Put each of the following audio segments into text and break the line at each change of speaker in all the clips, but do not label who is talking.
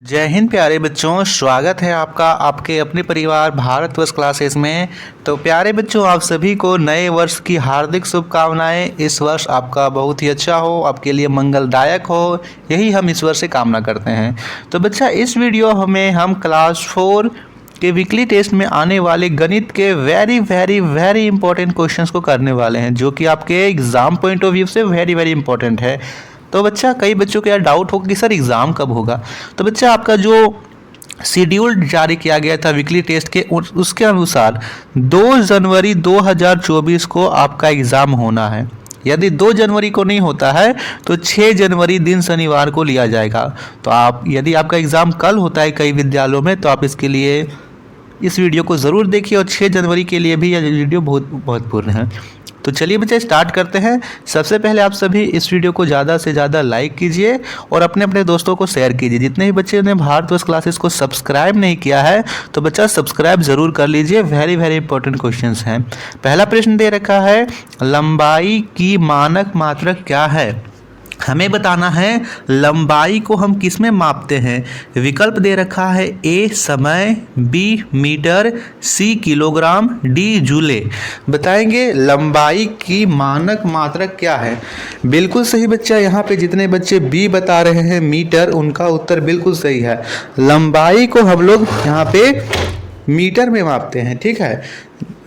जय हिंद प्यारे बच्चों, स्वागत है आपका आपके अपने परिवार भारतवर्ष क्लासेस में। तो प्यारे बच्चों, आप सभी को नए वर्ष की हार्दिक शुभकामनाएं। इस वर्ष आपका बहुत ही अच्छा हो, आपके लिए मंगलदायक हो, यही हम ईश्वर से कामना करते हैं। तो बच्चा, इस वीडियो में हम क्लास 4 के वीकली टेस्ट में आने वाले गणित के वेरी इंपॉर्टेंट क्वेश्चंस को करने वाले हैं, जो कि आपके एग्जाम पॉइंट ऑफ व्यू से वेरी इंपॉर्टेंट है। तो बच्चा, कई बच्चों को यार डाउट होगा कि सर एग्ज़ाम कब होगा। तो बच्चा, आपका जो शेड्यूल जारी किया गया था वीकली टेस्ट के, उसके अनुसार 2 जनवरी 2024 को आपका एग्ज़ाम होना है। यदि 2 जनवरी को नहीं होता है तो 6 जनवरी दिन शनिवार को लिया जाएगा। तो आप, यदि आपका एग्ज़ाम कल होता है कई विद्यालयों में, तो आप इसके लिए इस वीडियो को ज़रूर देखिए, और 6 जनवरी के लिए भी यह वीडियो बहुत महत्वपूर्ण है। तो चलिए बच्चे, स्टार्ट करते हैं। सबसे पहले आप सभी इस वीडियो को ज़्यादा से ज़्यादा लाइक कीजिए और अपने अपने दोस्तों को शेयर कीजिए। जितने भी बच्चे ने भारतवर्ष क्लासेस को सब्सक्राइब नहीं किया है, तो बच्चा सब्सक्राइब ज़रूर कर लीजिए। वेरी इंपॉर्टेंट क्वेश्चंस हैं। पहला प्रश्न दे रखा है, लंबाई की मानक मात्रक क्या है। हमें बताना है लंबाई को हम किस में मापते हैं। विकल्प दे रखा है, ए समय, बी मीटर, सी किलोग्राम, डी जूले। बताएंगे लंबाई की मानक मात्रक क्या है। बिल्कुल सही बच्चा, यहाँ पे जितने बच्चे बी बता रहे हैं मीटर, उनका उत्तर बिल्कुल सही है। लंबाई को हम लोग यहाँ पे मीटर में मापते हैं, ठीक है।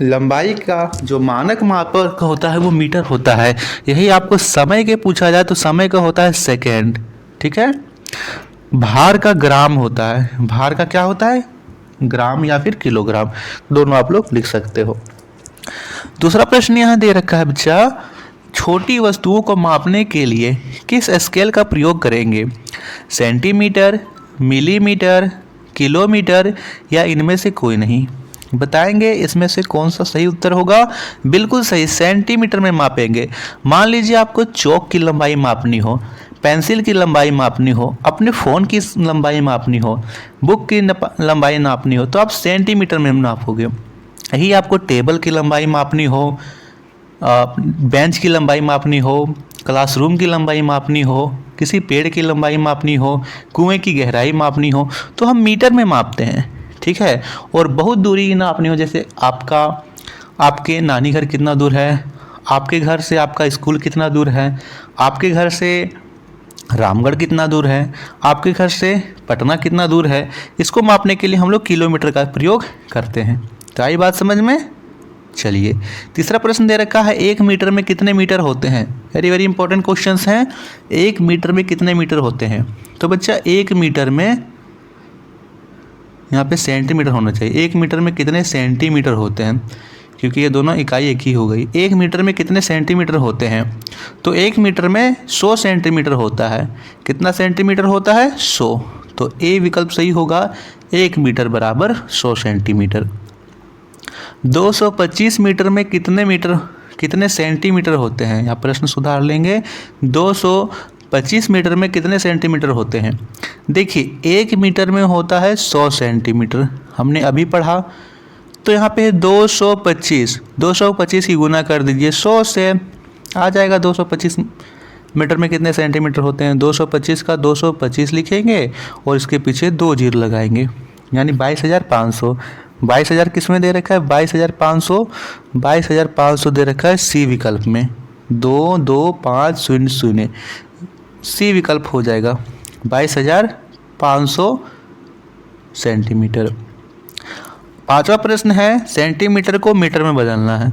लंबाई का जो मानक मापक होता है वो मीटर होता है। यही आपको समय के पूछा जाए तो समय का होता है सेकेंड, ठीक है। भार का ग्राम होता है। भार का क्या होता है, ग्राम या फिर किलोग्राम, दोनों आप लोग लिख सकते हो। दूसरा प्रश्न यहाँ दे रखा है बच्चा, छोटी वस्तुओं को मापने के लिए किस स्केल का प्रयोग करेंगे। सेंटीमीटर, मिलीमीटर, किलोमीटर या इनमें से कोई नहीं। बताएंगे इसमें से कौन सा सही उत्तर होगा। बिल्कुल सही, सेंटीमीटर में मापेंगे। मान लीजिए आपको चौक की लंबाई मापनी हो, पेंसिल की लंबाई मापनी हो, अपने फ़ोन की लंबाई मापनी हो, बुक की लंबाई नापनी हो, तो आप सेंटीमीटर में नापोगे। यही आपको टेबल की लंबाई मापनी हो, बेंच की लंबाई मापनी हो, क्लासरूम की लंबाई मापनी हो, किसी पेड़ की लंबाई मापनी हो, कुएं की गहराई मापनी हो, तो हम मीटर में मापते हैं, ठीक है। और बहुत दूरी नापनी हो, जैसे आपके नानी घर कितना दूर है, आपके घर से आपका स्कूल कितना दूर है, आपके घर से रामगढ़ कितना दूर है, आपके घर से पटना कितना दूर है, इसको मापने के लिए हम लोग किलोमीटर का प्रयोग करते हैं। तो आई बात समझ में। चलिए, तीसरा प्रश्न दे रखा है, 1 मीटर में कितने मीटर होते हैं। वेरी इंपॉर्टेंट क्वेश्चंस हैं। 1 मीटर में कितने मीटर होते हैं। तो बच्चा, 1 मीटर में, यहाँ पे सेंटीमीटर होना चाहिए, 1 मीटर में कितने सेंटीमीटर होते हैं, क्योंकि ये दोनों इकाई एक ही हो गई। 1 मीटर में कितने सेंटीमीटर होते हैं। तो 1 मीटर में 100 सेंटीमीटर होता है। कितना सेंटीमीटर होता है, 100। तो ए विकल्प सही होगा, 1 मीटर बराबर 100 सेंटीमीटर। 225 मीटर में कितने सेंटीमीटर होते हैं। यहाँ प्रश्न सुधार लेंगे, 225 मीटर में कितने सेंटीमीटर होते हैं। देखिए, 1 मीटर में होता है 100 सेंटीमीटर, हमने अभी पढ़ा। तो यहाँ पे 225 की गुना कर दीजिए 100 से, आ जाएगा 225 मीटर में कितने सेंटीमीटर होते हैं। 225 का 225 लिखेंगे और इसके पीछे 2 जीरो लगाएंगे, यानी 22,500। 22,000 किस में दे रखा है, 22,500 दे रखा है सी विकल्प में। 22500 सी विकल्प हो जाएगा, 22,500 सेंटीमीटर। पांचवा प्रश्न है, सेंटीमीटर को मीटर में बदलना है।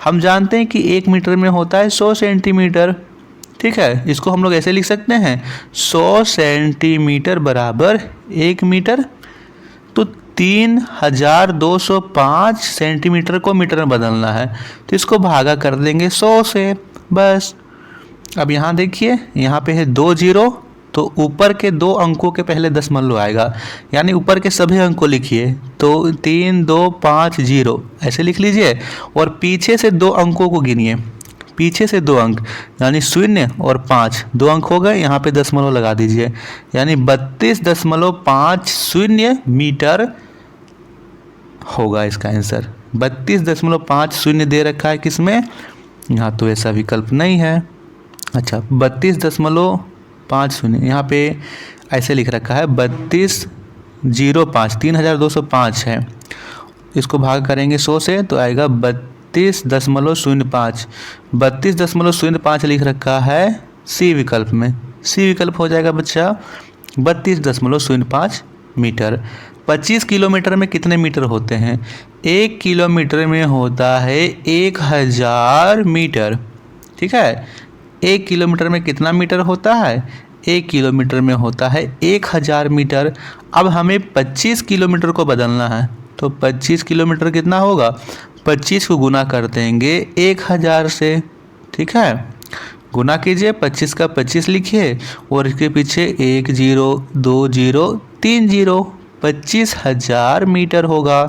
हम जानते हैं कि 1 मीटर में होता है 100 सेंटीमीटर, ठीक है। इसको हम लोग ऐसे लिख सकते हैं, 100 सेंटीमीटर बराबर 1 मीटर। तो 3205 सेंटीमीटर को मीटर में बदलना है, तो इसको भागा कर देंगे 100 से, बस। अब यहाँ देखिए, यहाँ पे है 2 जीरो, तो ऊपर के 2 अंकों के पहले दशमलव आएगा, यानी ऊपर के सभी अंकों लिखिए। तो 3250 ऐसे लिख लीजिए, और पीछे से 2 अंकों को गिनिए। पीछे से 2 अंक, यानी 0 और 5, 2 अंक हो गए, यहाँ पे दशमलव लगा दीजिए, यानी 32.50 मीटर होगा इसका आंसर। 32.50 दे रखा है किसमें, यहाँ तो ऐसा विकल्प नहीं है। अच्छा, 32 दशमलव 5 शून्य, यहाँ पे ऐसे लिख रखा है 3205, 3205 है। इसको भाग करेंगे 100 से तो आएगा 32.05, 32.05 लिख रखा है सी विकल्प में। सी विकल्प हो जाएगा बच्चा 32.05 मीटर। 25 किलोमीटर में कितने मीटर होते हैं? 1 किलोमीटर में होता है 1000 मीटर। ठीक है, 1 किलोमीटर में कितना मीटर होता है? 1 किलोमीटर में होता है 1000 मीटर। अब हमें 25 किलोमीटर को बदलना है, तो 25 किलोमीटर कितना होगा? 25 को गुना कर देंगे 1000 से। ठीक है, गुना कीजिए, 25 का 25 लिखिए और इसके पीछे 1 0 2 0 3 0, 25,000 मीटर होगा।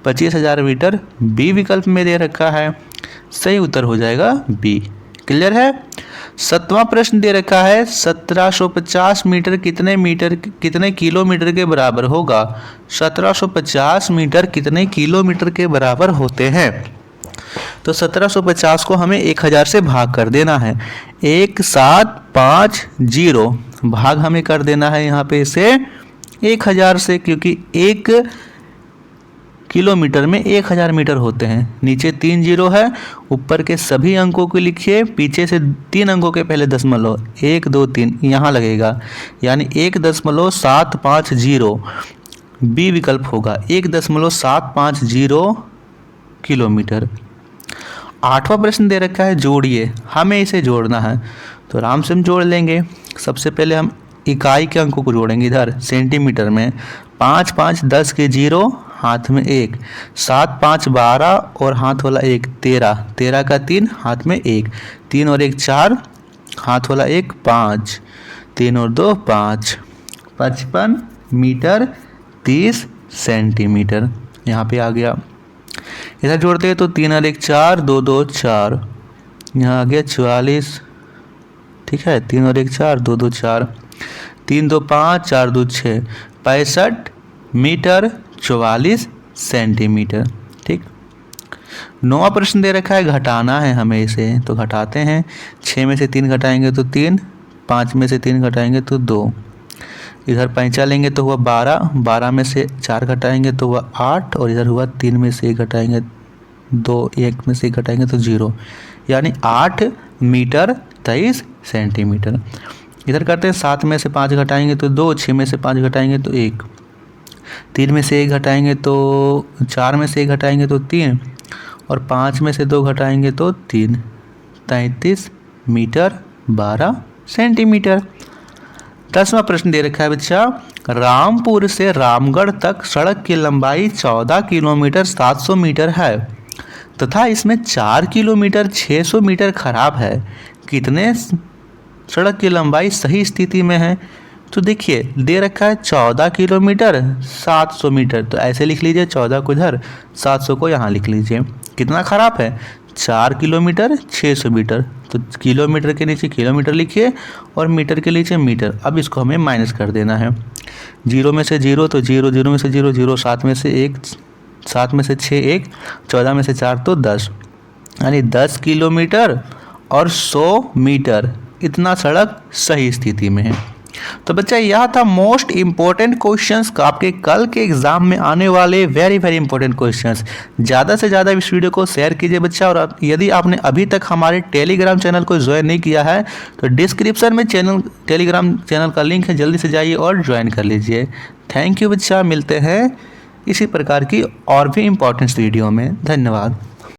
25,000 मीटर बी विकल्प में दे रखा है। सही उत्तर हो जाएगा बी। क्लियर है? 7वां प्रश्न दे रखा है 1750 मीटर कितने किलोमीटर के बराबर होगा? 1750 मीटर कितने किलोमीटर के बराबर होते हैं? तो 1750 को हमें 1000 से भाग कर देना है। 1750 भाग हमें कर देना है यहाँ पे इसे 1000 से, क्योंकि 1 किलोमीटर में 1000 मीटर होते हैं। नीचे 3 जीरो है, ऊपर के सभी अंकों को लिखिए, पीछे से 3 अंकों के पहले दशमलव 1 2 3 यहाँ लगेगा, यानी 1.750 बी विकल्प होगा। 1.750 किलोमीटर। 8वां प्रश्न दे रखा है जोड़िए, हमें इसे जोड़ना है तो आराम से हम जोड़ लेंगे। सबसे पहले हम इकाई के अंकों को जोड़ेंगे। इधर सेंटीमीटर में 5 5 10 के 0, हाथ में 1, 7 5 12 और हाथ वाला 1, 13, 13 का 3, हाथ में 1, 3 और 1 4, हाथ वाला 1 5, 3 और 2 5, 55 मीटर 30 सेंटीमीटर यहाँ पे आ गया। इधर जोड़ते हैं तो 3 और 1 4, 2 2 4, यहाँ आ गया 44। ठीक है, 3 और 1 4, 2 2 4, 3 2 5, 4 2 6, 65 मीटर 44 सेंटीमीटर। ठीक। 9वां प्रश्न दे रखा है घटाना है हमें इसे, तो घटाते हैं। 6 में से 3 घटाएंगे तो 3, 5 में से 3 घटाएंगे तो 2, इधर 5 लेंगे तो हुआ 12, 12 में से 4 घटाएंगे तो हुआ 8, और इधर हुआ 3 में से 1 घटाएंगे 2, 1 में से 1 घटाएंगे तो 0, यानी 8 मीटर 23 सेंटीमीटर। इधर करते हैं 7 में से 5 घटाएंगे तो 2, 6 में से 5 घटाएंगे तो 1, 3 में से 1 घटाएंगे तो 4 में से 1 घटाएंगे तो 3, और 5 में से 2 घटाएंगे तो 3, 33 मीटर 12 सेंटीमीटर। 10वां प्रश्न दे रखा है बच्चा, रामपुर से रामगढ़ तक सड़क की लंबाई 14 किलोमीटर 700 मीटर है तथा इसमें 4 किलोमीटर 600 मीटर खराब है। कितने सड़क की लंबाई सही स्थिति में है? तो देखिए दे रखा है 14 किलोमीटर 700 मीटर, तो ऐसे लिख लीजिए, 14 को इधर 700 को यहाँ लिख लीजिए। कितना खराब है? 4 किलोमीटर 600 मीटर, तो किलोमीटर के नीचे किलोमीटर लिखिए और मीटर के नीचे मीटर। अब इसको हमें माइनस कर देना है। 0 में से 0 तो 0, 0 में से 0 0, 7 में से 1, 7 में से 6 1, 14 में से 4 तो 10, यानी 10 किलोमीटर और 100 मीटर इतना सड़क सही स्थिति में है। तो बच्चा यह था मोस्ट इम्पोर्टेंट क्वेश्चंस आपके कल के एग्जाम में आने वाले वेरी वेरी इंपॉर्टेंट क्वेश्चंस। ज़्यादा से ज़्यादा इस वीडियो को शेयर कीजिए बच्चा, और यदि आपने अभी तक हमारे टेलीग्राम चैनल को ज्वाइन नहीं किया है तो डिस्क्रिप्शन में टेलीग्राम चैनल का लिंक है, जल्दी से जाइए और ज्वाइन कर लीजिए। थैंक यू बच्चा, मिलते हैं इसी प्रकार की और भी इम्पोर्टेंट वीडियो में। धन्यवाद।